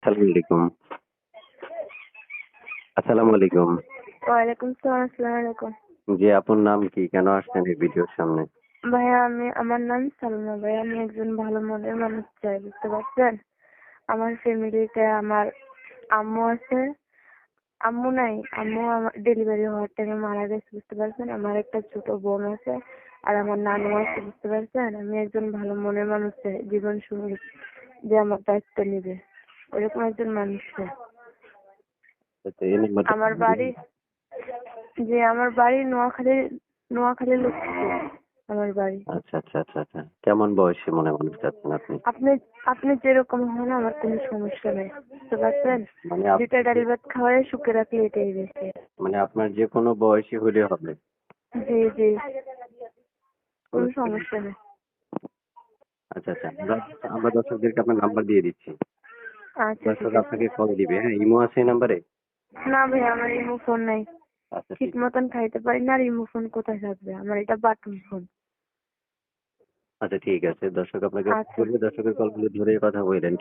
আসসালামু আলাইকুম। আসসালামু আলাইকুম। ওয়ালাইকুম সালাম, আসসালামু আলাইকুম। জি, আপনার নাম কি? কেন আসছেন এই ভিডিওর সামনে? ভাইয়া আমার নাম সালমা ভাইয়া, আমি একজন ভালো মনের মানুষ চাই, বুঝতে পারছেন? আমার ফ্যামিলিতে আমার আম্মু আছে, আম্মু নাই, আম্মু আমার ডেলিভারি হওয়ার টাইমে মারা গেছে, বুঝতে পারছেন? আমার একটা ছোট বোন আছে আর আমার নানু আছে, বুঝতে পারছেন? আমি একজন ভালো মনের মানুষ চাই, জীবন সঙ্গী যে আমার দায়িত্ব নেবে, ওরকম একজন মানুষ চাই। আচ্ছা, এই নাম্বারটা আমার বাড়ি আমার বাড়ি নোয়াখালী লক্ষ্মীপুর আমার বাড়ি। আচ্ছা। কেমন বয়সী মনে মানুষ চাচ্ছেন আপনি? আপনি আপনি যেরকম হন আমার কোনো সমস্যা নেই, বুঝতে পারছেন? মানে দুইটা ডাল ভাত খাওয়ায় সুখে রাখলে এটাই বেশি। মানে আপনার যে কোনো বয়সী হলে হবে। জি জি, কোনো বুঝতে পেরেছি। সমস্যা নেই। আচ্ছা। আমরা আমরা দর্শকদেরকে আপনার নাম্বার দিয়ে দিচ্ছি। আচ্ছা, দর্শক ঠিক আছে। আপনাকে কল দিবে, হ্যাঁ? ইমো আছে এই নাম্বারে? না ভাই, আমার ইমো ফোন নাই, আচ্ছা, ঠিক ঠিক আছে। মতন খাইতে পারি না, আর ইমো ফোন কোথায় থাকবে? আমার এটা বাটন ফোন। আচ্ছা, ঠিক আছে। দর্শক আপনাকে আচ্ছা। বলবে, দর্শকের কলগুলো ধরে কথা বললেন।